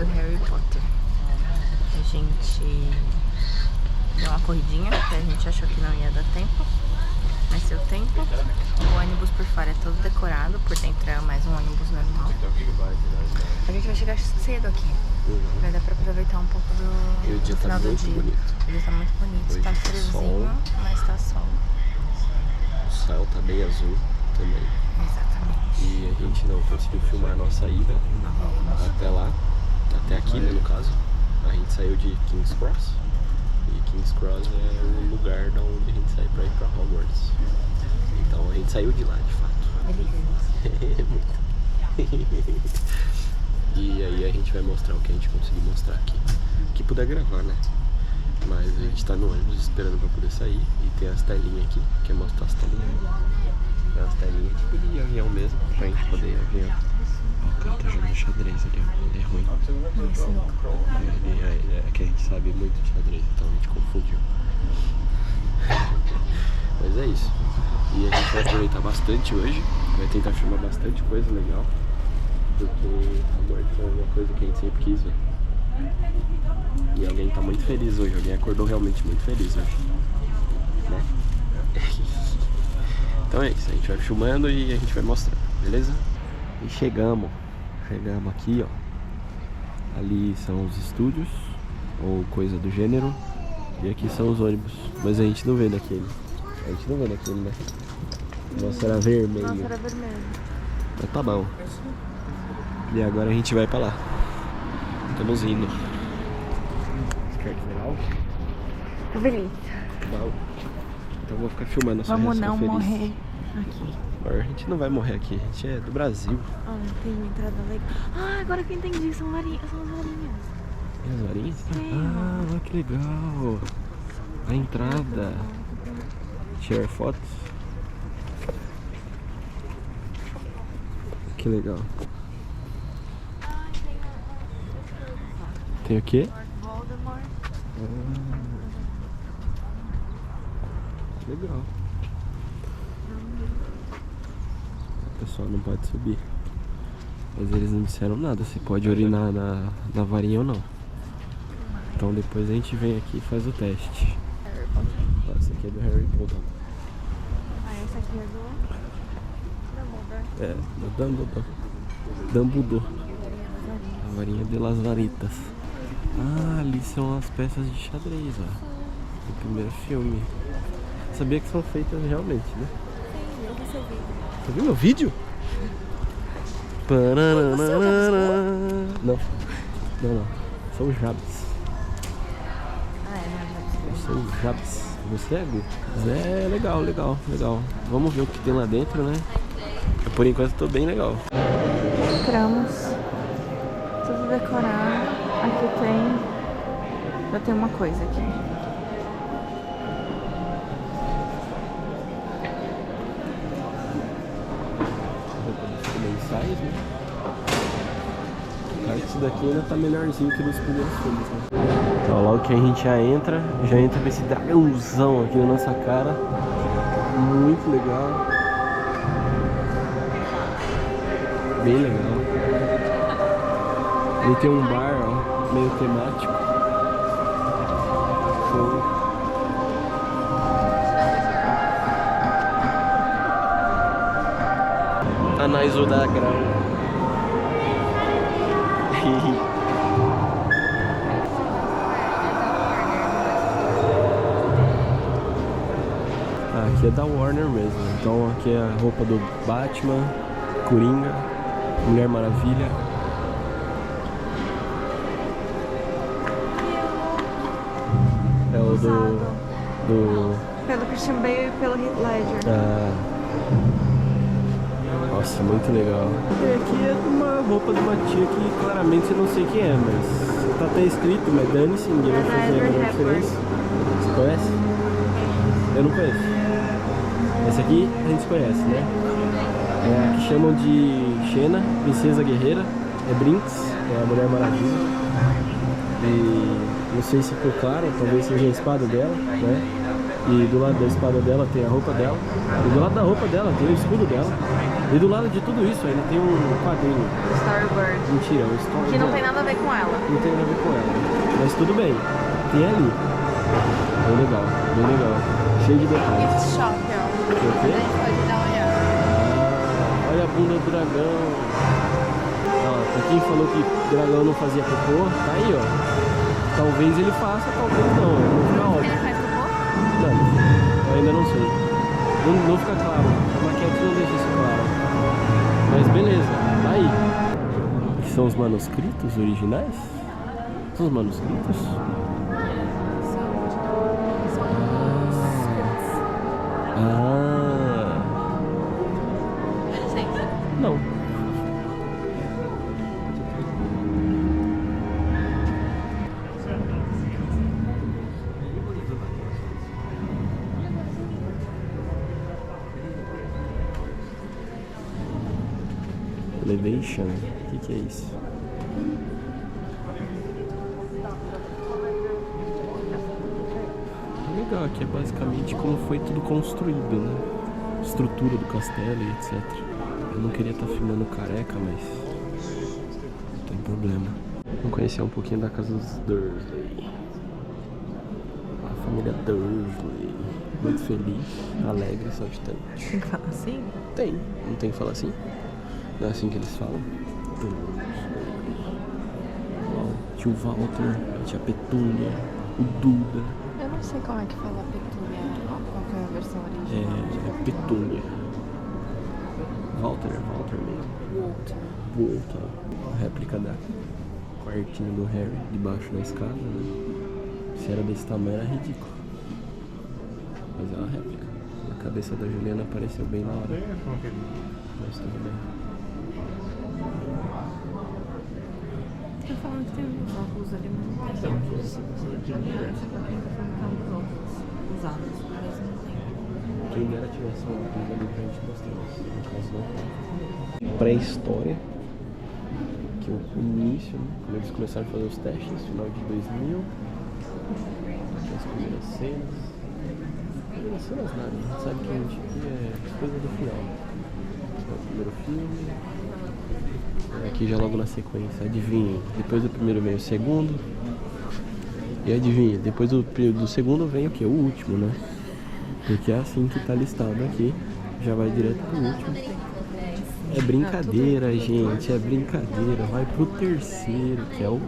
do Harry Potter. A gente deu uma corridinha, porque a gente achou que não ia dar tempo, mas deu tempo. O ônibus por fora é todo decorado, por dentro é mais um ônibus normal. A gente vai chegar cedo aqui. Vai dar pra aproveitar um pouco do final do dia. Bonito. O dia tá muito bonito, Hoje tá friozinho, mas tá sol. O céu tá bem azul também. Exatamente. E a gente não conseguiu filmar a nossa ida até lá, até aqui, né, no caso. A gente saiu de King's Cross. E King's Cross é o lugar da onde a gente sai pra ir pra Hogwarts. Então a gente saiu de lá, de fato. Muito. E aí a gente vai mostrar o que a gente conseguir mostrar aqui. Que puder gravar, né? Mas a gente tá no ônibus esperando pra poder sair. E tem as telinhas aqui. Quer mostrar as telinhas? Tem as telinhas tipo de avião mesmo, pra gente poder ir avião. Ó, o cara tá jogando xadrez ali, ó. Ele é ruim. É que a gente sabe muito de xadrez, então a gente confundiu. Mas é isso. E a gente vai aproveitar bastante hoje. Vai tentar filmar bastante coisa legal. Porque a morte é uma coisa que a gente sempre quis ver. E alguém tá muito feliz hoje. Alguém acordou realmente muito feliz hoje, né? Então é isso, a gente vai filmando e a gente vai mostrando, beleza? E chegamos aqui, ó. Ali são os estúdios, ou coisa do gênero. E aqui são os ônibus. Mas a gente não vê daquele. A gente não vê daquele, né? Nossa, era vermelho. Nossa, era vermelho. Mas tá bom. E agora a gente vai pra lá. Estamos indo. Quer que virar? Feliz. Bom. Então eu vou ficar filmando a sua Vamos reação não feliz. morrer aqui. A gente não vai morrer aqui, a gente é do Brasil. Ah, tem uma entrada legal. Ah, agora que eu entendi, são varinhas. São as varinhas. E as varinhas? Sim. Ah, olha que legal. A entrada. Tirar fotos. Que legal. Tem o quê? Voldemort. Legal. O pessoal não pode subir. Mas eles não disseram nada se pode urinar na varinha ou não. Então depois a gente vem aqui e faz o teste. Essa aqui é do Harry Potter. Ah, essa aqui é do... É, do Dumbledore. Dumbledore. A varinha de las varitas. Ah, ali são as peças de xadrez, ó. Do primeiro filme. Sabia que são feitas realmente, né? Sim, eu recebi. Você viu meu vídeo? Não. Não. São os Jabs. Ah, é, São os Jabs. Você é Gu. Mas é legal. Vamos ver o que tem lá dentro, né? Por enquanto tô bem legal. Entramos. Tudo decorado. Aqui tem... Já tem uma coisa aqui. Mensais, né? Claro que isso daqui ainda tá melhorzinho que dos primeiros filmes, né? Então logo que a gente já entra com esse dragãozão aqui na nossa cara. Muito legal. Bem legal. Ele tem um bar, ó, meio temático. Show. Anais o da grão. Aqui é da Warner mesmo. Então aqui é a roupa do Batman, Coringa, Mulher Maravilha. É o do... Pelo Christian Bale e pelo Heath Ledger. Nossa, muito legal. E aqui é uma roupa de uma tia que claramente eu não sei quem é, mas tá até escrito, mas dane-se, ninguém vai fazer a menor diferença. Você conhece? Eu não conheço. Essa aqui a gente conhece, né? É a que chamam de Xena, Princesa Guerreira. É Brinks, é a Mulher Maravilha. E não sei se ficou claro, talvez seja a espada dela, né? E do lado da espada dela tem a roupa dela. E do lado da roupa dela tem o escudo dela. E do lado de tudo isso ainda tem um quadrinho. Starboard. Mentira, um Starboard. Que não tem nada a ver com ela. Não tem nada a ver com ela. Mas tudo bem. Tem ali. Bem legal, bem legal. Cheio de detalhes. Gift shop, ó. O quê? A gente pode dar uma olhada. Olha a bunda do dragão. Ó, pra quem falou que dragão não fazia cocô, tá aí, ó. Talvez ele faça, talvez não. Não fica óbvio. Ele faz cocô? Não, eu ainda não sei. Não fica claro. A maquete não deixa isso claro. Mas beleza, tá aí. Que são os manuscritos originais? São os manuscritos? Ah. Sim. Não. Elevation? O que é isso? Legal, aqui é basicamente como foi tudo construído, né? Estrutura do castelo e etc. Eu não queria estar filmando careca, mas não tem problema. Vamos conhecer um pouquinho da casa dos Dursley. A família Dursley. Muito feliz, alegre, saltitante. Tem que falar assim? Tem, não tem que falar assim? Não é assim que eles falam? Tio Walter, a tia Petúnia, o Duda. Eu não sei como é que fala Petúnia, qual que é a versão original. É Petúnia. Walter mesmo. Walter. A réplica da quartinho do Harry, debaixo da escada, né? Se era desse tamanho era ridículo. Mas é uma réplica. A cabeça da Juliana apareceu bem na hora. Mas tudo bem. Tô falando que tem uns óculos ali, mas não tem óculos. Usados, mas não tem. Quem dera tivesse um óculos ali pra gente mostrar. No caso não. Pré-história. Que é o início, né? Quando eles começaram a fazer os testes, final de 2000. Aqui as primeiras cenas. Primeiras cenas nada, a gente sabe que a gente aqui é coisa do final. Esse é o primeiro filme. Aqui já logo na sequência, adivinha, depois do primeiro vem o segundo. E adivinha, depois do segundo vem o que? O último, né? Porque é assim que tá listado aqui, já vai direto pro último. É brincadeira, gente, é brincadeira. Vai pro terceiro, que é o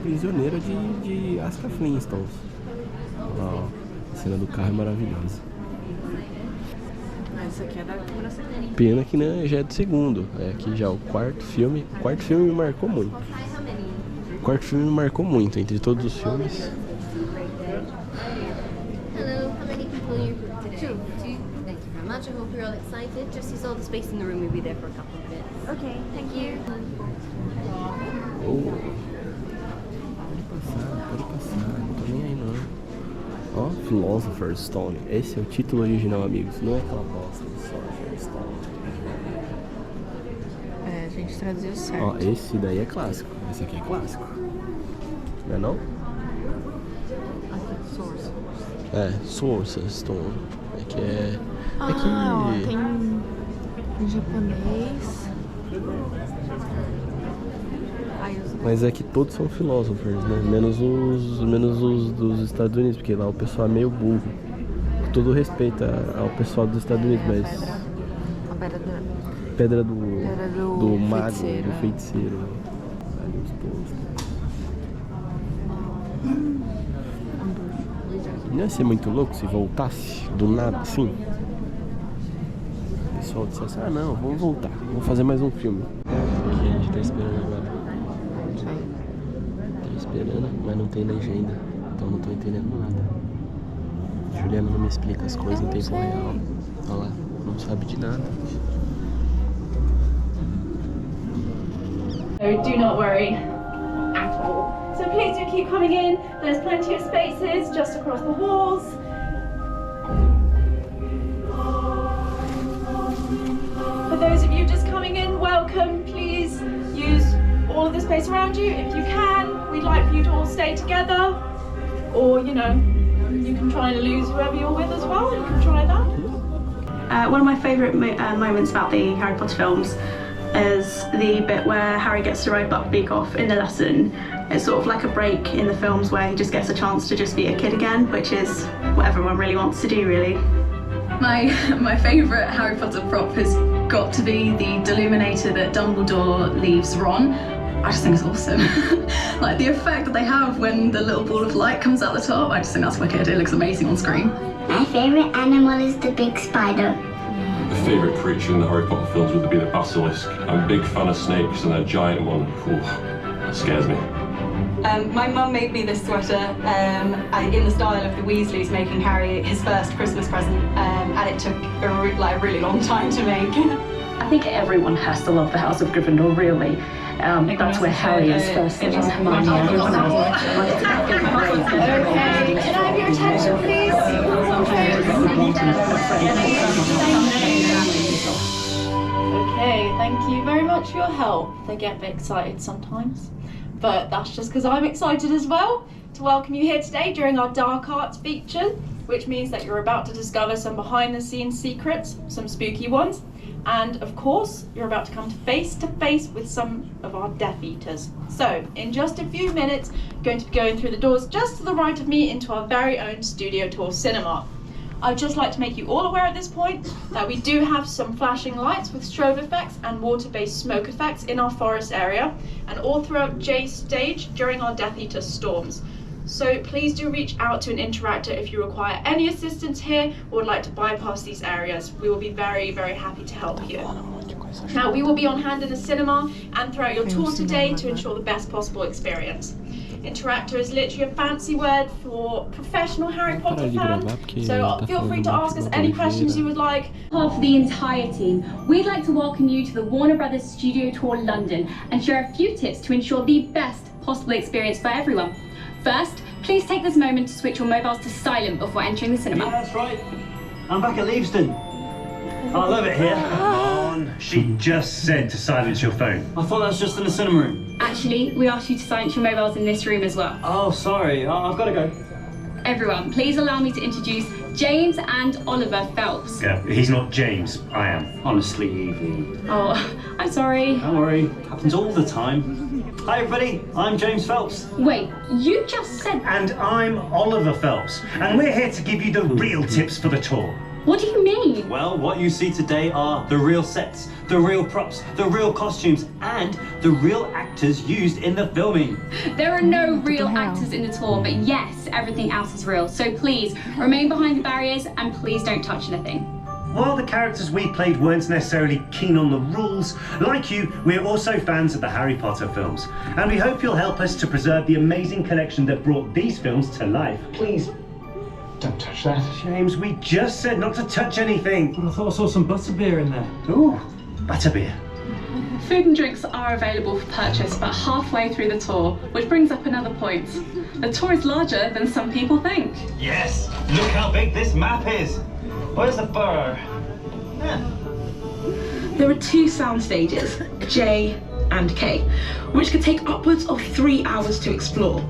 prisioneiro de Aska Flintstones. Ó, a cena do carro é maravilhosa. Mas isso aqui é da primeira segunda. Pena que né, já é do segundo. É aqui já o quarto filme. O quarto filme me marcou muito. O quarto filme me marcou muito entre todos os filmes. Hello, how many people are you today? Two. Thank you very much. I hope you're all excited. Just use all the space in the room. We'll be there for a couple of minutes. Ok, thank you. Oh. Pode passar, não tô nem aí não. Ó, Philosopher's Stone. Esse é o título original, amigos. Não é aquela bosta de Philosopher's Stone. É, a gente traduziu certo. Ó, esse daí é clássico. Esse aqui é clássico. Não é não? Aqui, Source. É, Sorcerer's Stone. É que é... Ah, é que... ó, tem em japonês. Mas é que todos são philosophers, né? Menos os dos Estados Unidos, porque lá o pessoal é meio burro. Com todo respeito ao pessoal dos Estados Unidos, mas... A Pedra pedra do mago, feiticeiro. do feiticeiro. Ali os postos. Não ia ser muito louco se voltasse do nada assim? O pessoal dissesse, ah não, vamos voltar, vamos fazer mais um filme. O que a gente tá esperando agora? Tô esperando, mas não tem legenda, então não tô entendendo nada. Juliana não me explica as coisas em tempo real. Olha lá, não sabe de nada. So do not worry at all. So please do keep coming in. There's plenty of spaces just across the walls. For those of you just coming in, welcome. Please use all of the space around you if you can. We'd like for you to all stay together or, you know, You can try and lose whoever you're with as well. You can try that. One of my favourite moments about the Harry Potter films is the bit where Harry gets to ride Buckbeak off in the lesson. It's sort of like a break in the films where he just gets a chance to just be a kid again, which is what everyone really wants to do, really. My favourite Harry Potter prop has got to be the Deluminator that Dumbledore leaves Ron. I just think it's awesome. Like the effect that they have when the little ball of light comes out the top, I just think that's wicked. It looks amazing on screen. My favourite animal is the big spider. My favourite creature in the Harry Potter films would be the basilisk. I'm a big fan of snakes, and a giant one, that scares me. My mum made me this sweater in the style of the Weasleys making Harry his first Christmas present, and it took a really long time to make. I think everyone has to love the House of Gryffindor, really. That's where Harry is first. Okay, can I have your attention, please? Okay, thank you very much for your help. They get a bit excited sometimes, but that's just because I'm excited as well to welcome you here today during our Dark Arts feature, which means that you're about to discover some behind-the-scenes secrets, some spooky ones, and of course, you're about to come face to face with some of our Death Eaters. So, in just a few minutes, I'm going to be going through the doors just to the right of me into our very own Studio Tour cinema. I'd just like to make you all aware at this point that we do have some flashing lights with strobe effects and water-based smoke effects in our forest area and all throughout Jay's stage during our Death Eater storms. So please do reach out to an interactor if you require any assistance here or would like to bypass these areas. We will be very, very happy to help you. Now, we will be on hand in the cinema and throughout your tour today to ensure the best possible experience. Interactor is literally a fancy word for professional Harry Potter fan, so feel free to ask us any questions you would like. On behalf of the entire team, we'd like to welcome you to the Warner Brothers Studio Tour London and share a few tips to ensure the best possible experience for everyone. First, please take this moment to switch your mobiles to silent before entering the cinema. Yeah, that's right. I'm back at Leavesden. I love it here. Come on. She just said to silence your phone. I thought that was just in the cinema room. Actually, we asked you to silence your mobiles in this room as well. Oh, sorry. I've got to go. Everyone, please allow me to introduce James and Oliver Phelps. Yeah, he's not James. I am. Honestly, Evie. Oh, I'm sorry. Don't worry. Happens all the time. Hi, everybody. I'm James Phelps. Wait, you just said... And I'm Oliver Phelps. And we're here to give you the real tips for the tour. What do you mean? Well, what you see today are the real sets, the real props, the real costumes, and the real actors used in the filming. There are no real actors in the tour, but yes, everything else is real. So please, remain behind the barriers and please don't touch anything. While the characters we played weren't necessarily keen on the rules, like you, we're also fans of the Harry Potter films. And we hope you'll help us to preserve the amazing collection that brought these films to life. Please, don't touch that. James, we just said not to touch anything. But I thought I saw some butterbeer in there. Ooh, butterbeer. Food and drinks are available for purchase about halfway through the tour, which brings up another point. The tour is larger than some people think. Yes, look how big this map is. Where's the burrow? Yeah. There are two sound stages, J and K, which could take upwards of 3 hours to explore.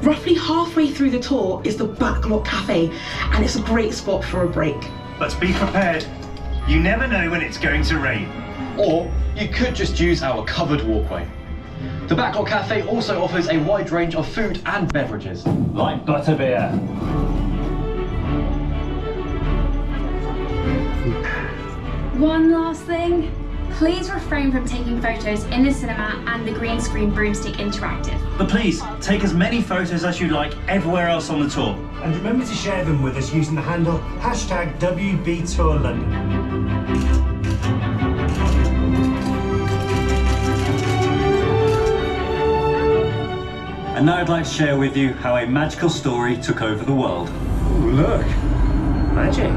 Roughly halfway through the tour is the Backlot Cafe, and it's a great spot for a break. But be prepared. You never know when it's going to rain. Or you could just use our covered walkway. The Backlot Cafe also offers a wide range of food and beverages. Like butterbeer. One last thing, please refrain from taking photos in the cinema and the green screen broomstick interactive. But please, take as many photos as you'd like everywhere else on the tour. And remember to share them with us using the handle #WBTourLondon. And now I'd like to share with you how a magical story took over the world. Ooh, look, magic.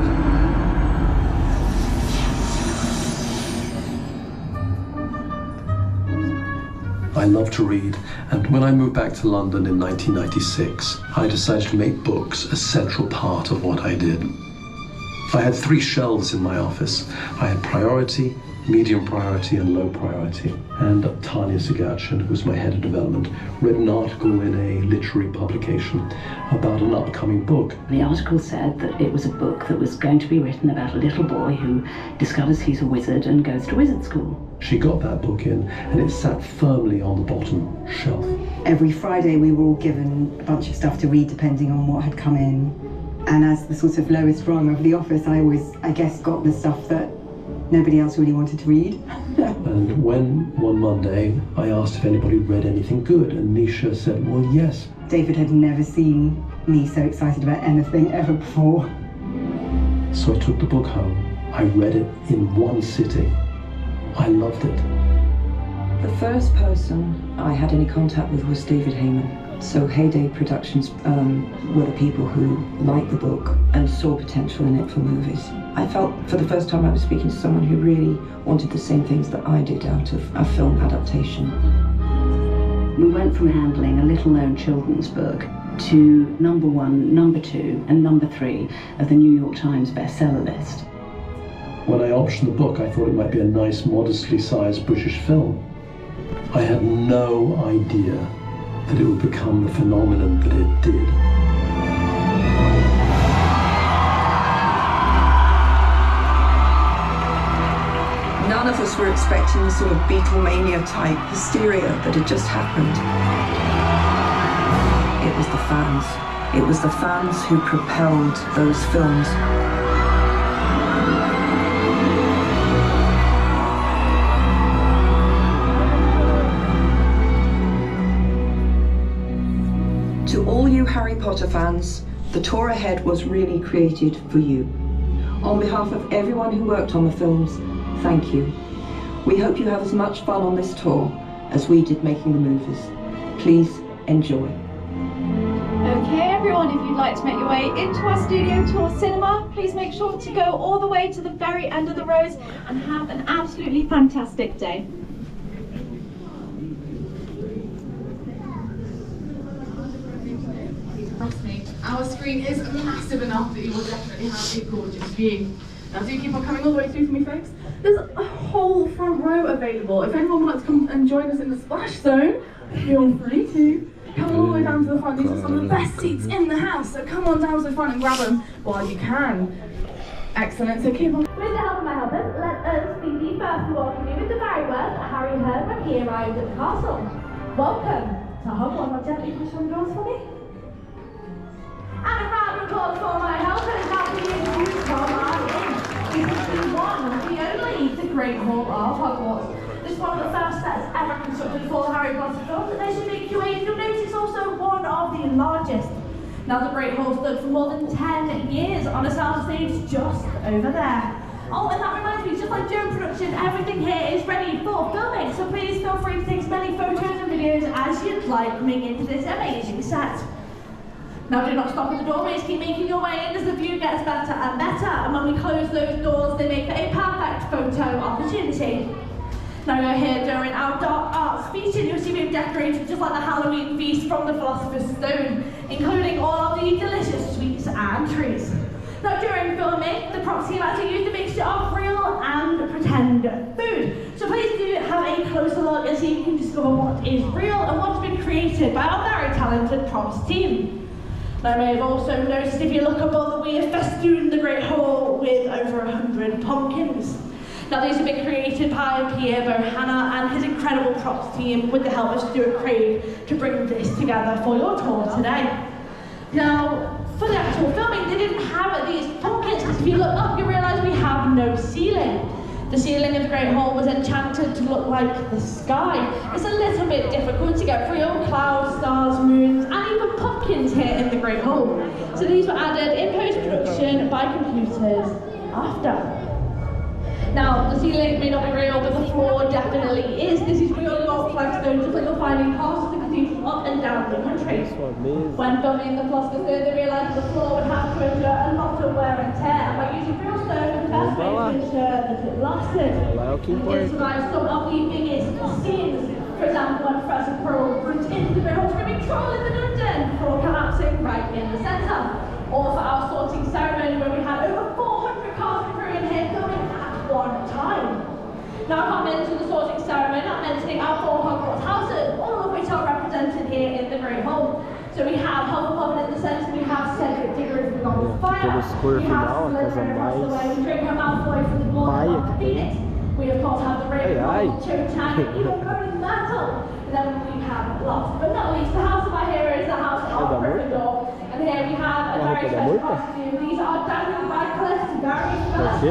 I love to read, and when I moved back to London in 1996, I decided to make books a central part of what I did. I had 3 shelves in my office. I had Priority, medium priority and low priority. And Tanya Sigachin, who was my head of development, read an article in a literary publication about an upcoming book. The article said that it was a book that was going to be written about a little boy who discovers he's a wizard and goes to wizard school. She got that book in and it sat firmly on the bottom shelf. Every Friday we were all given a bunch of stuff to read depending on what had come in. And as the sort of lowest rung of the office, I always, I guess, got the stuff that nobody else really wanted to read. And when one Monday I asked if anybody read anything good, and Nisha said, well, yes. David had never seen me so excited about anything ever before. So I took the book home. I read it in one sitting. I loved it. The first person I had any contact with was David Heyman. So Heyday Productions were the people who liked the book and saw potential in it for movies. I felt for the first time I was speaking to someone who really wanted the same things that I did out of a film adaptation. We went from handling a little-known children's book to #1, #2, and #3 of the New York Times bestseller list. When I optioned the book, I thought it might be a nice, modestly sized British film. I had no idea that it would become the phenomenon that it did. None of us were expecting the sort of Beatlemania type hysteria that had just happened. It was the fans. It was the fans who propelled those films. To all you Harry Potter fans, the tour ahead was really created for you. On behalf of everyone who worked on the films, thank you. We hope you have as much fun on this tour as we did making the movies. Please enjoy. Okay everyone, if you'd like to make your way into our studio tour cinema, please make sure to go all the way to the very end of the rows and have an absolutely fantastic day. Trust me, our screen is massive enough that you will definitely have a gorgeous view. Now do keep on coming all the way through for me, folks. There's a whole front row available. If anyone would like to come and join us in the splash zone, feel free to. Come all the way down to the front. These are some of the best seats in the house, so come on down to the front and grab them while you can. Excellent, so keep on. With the help of my helpers, let us be the first to welcome you with the very words that Harry heard when he arrived at the castle. Welcome to Hogwarts. Now gently push on the doors for me. And a round of applause for my helpers. Now we introduce Tom Martin. This is the one, the only, the Great Hall of Hogwarts. This is one of the first sets ever constructed for the Harry Potter films, and as you make your way, you'll notice also one of the largest. Now the Great Hall stood for more than 10 years on a soundstage just over there. Oh, and that reminds me, just like during production, everything here is ready for filming, so please feel free to take as many photos and videos as you'd like coming into this amazing set. Now do not stop at the doorways, keep making your way in as the view gets better and better, and when we close those doors, they make for a perfect photo opportunity. Now we're here during our dark arts feature. You'll see we've decorated just like the Halloween feast from the Philosopher's Stone, including all of the delicious sweets and treats. Now during filming, the props team actually used a mixture of real and pretend food. So please do have a closer look and see if you can discover what is real and what's been created by our very talented props team. Now you may have also noticed if you look above that we have festooned the Great Hall with over 100 pumpkins. Now these have been created by Pierre Bohanna and his incredible props team with the help of Stuart Craig to bring this together for your tour today. Now, for the actual filming, they didn't have these pumpkins, because if you look up, you realise we have no ceiling. The ceiling of the Great Hall was enchanted to look like the sky. It's a little bit difficult to get real clouds, stars, moons, and even pumpkins here in the Great Hall. So these were added in post-production by computers after. Now, the ceiling may not be real, but the floor definitely is. This is real York flagstones, just like you'll find in castles and cathedrals up and down the country. When filming the Philosopher's Stone, they realised the floor would have to endure a lot of wear and tear, and by using real stone, the best way to ensure that it lasted. It survived some of the biggest scenes. For example, when Professor Quirrell went into the Great Hall screaming "Troll in the Dungeon" before collapsing right in the centre. Or for our sorting ceremony, where we had over 400 cast and crew in here filming at one time. Now I can't mention the sorting ceremony, not mentioning our 4 Hogwarts houses, all of which are represented here in the Great Hall. So we have Hufflepuff in the centre, we have Cedric Diggory from God of Fire, we have Slytherin across the way, Draco Malfoy from the Blood of the Phoenix. We of course have the Ravenclaw, Cho-Chang, even Ronan Myrtle. And then we have last but not least, the house of our heroes, the house of Gryffindor. And here we have a very special costume. These are Daniel Radcliffe's very first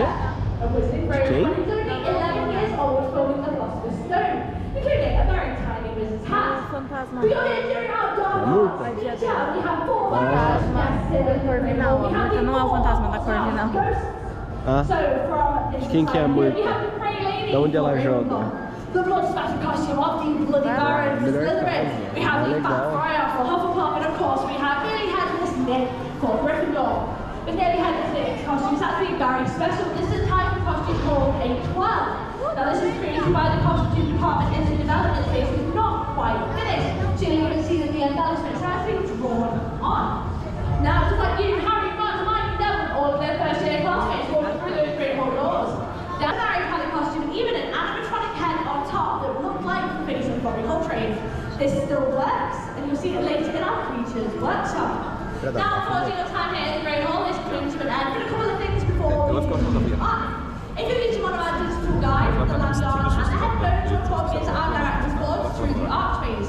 of Wizarding Road when he's only 11 years old filming the Philosopher's Stone, including a very tiny wizard's hat. We are here during our dark arts feature. We have 4 fantasmas here in the room. We have the não é o fantasma da Corvinal. Quem que é a Murta? Da onde ela joga? The blood spattered costume of the Bloody Baron for Slytherin. We have the Fat Friar for Hufflepuff, and of course we have Nearly Headless Nick for Gryffindor. But Nearly Headless Nick's costume is actually very special. This is a type of costume called a twirl. Now this is created by the costume department in the development phase. It's not quite finished. So you'll even see that the embellishments are actually drawn on. Now just like you, Harry, Ron, Hermione, Neville, all of their first year classmates walking through those Great Hall doors. Now the Harry Potter costume, even an animatronic head on top that looked like the face of Robbie Coltrane. This still works, and you'll see it later in our creatures workshop. Now, unfortunately, your time here in the Great Hall is coming to an end, but a couple of things before we move on. If you're using one of our digital guides, the land art and the headphones, your talk is our director's board through the archways.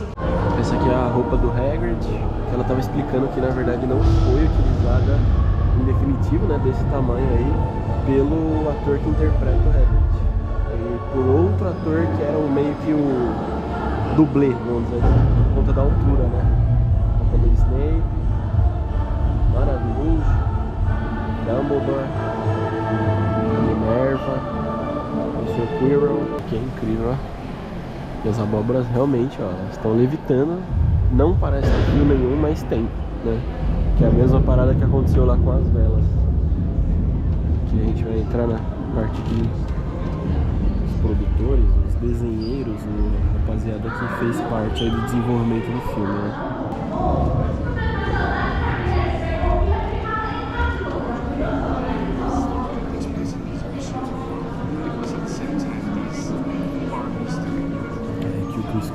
Essa aqui é a roupa do Hagrid, que ela estava explicando que na verdade não foi utilizada em definitivo, né, desse tamanho aí, pelo ator que interpreta o Hagrid. E por outro ator que era meio que o dublê, vamos dizer assim, por conta da altura, né? Roupa do Snape, maravilhoso, Dumbledore, Minerva, o Sr. Quirrell, que é incrível, ó. E as abóboras realmente, ó, estão levitando, não parece ter fio nenhum, mas tem, né? Que é a mesma parada que aconteceu lá com as velas. Aqui a gente vai entrar na parte de os produtores, os desenheiros, a rapaziada que fez parte aí do desenvolvimento do filme, né?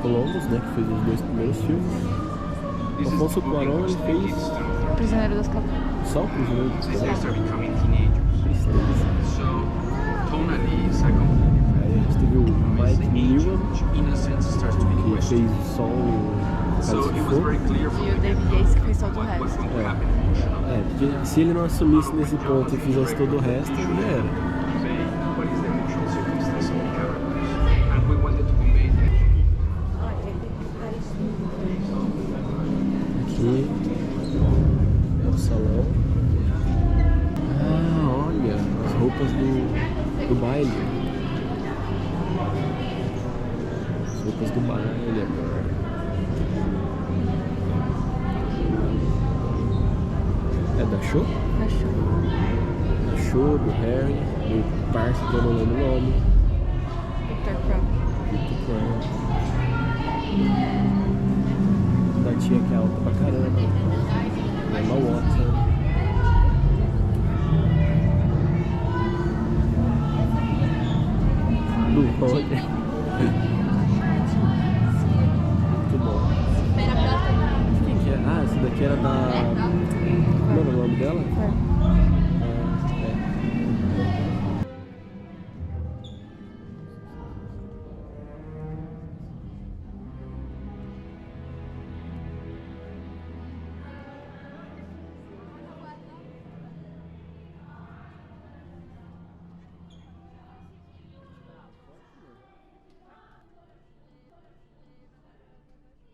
Columbus, né, que fez os 2 primeiros filmes. O Afonso Cuarón, ele fez Prisioneiro das Cavernas. Só o Prisioneiro das Cavernas. Aí a gente teve o Mike Newman, que fez só o Cálice de Fogo. E o David Yates, que fez todo o resto. Porque se ele não assumisse nesse ponto e fizesse todo o resto, ele era. Aqui é o salão. Ah, olha, as roupas do baile. As roupas do baile agora. É da Show? Da Show. Da Show, do Harry, do parceiro que eu não lembro o nome. Victor Crumb. Da tia que é alta pra caramba. Emma Watson. Do Roger. Muito bom. Quem que é? Ah, essa daqui era da... Como era o nome dela?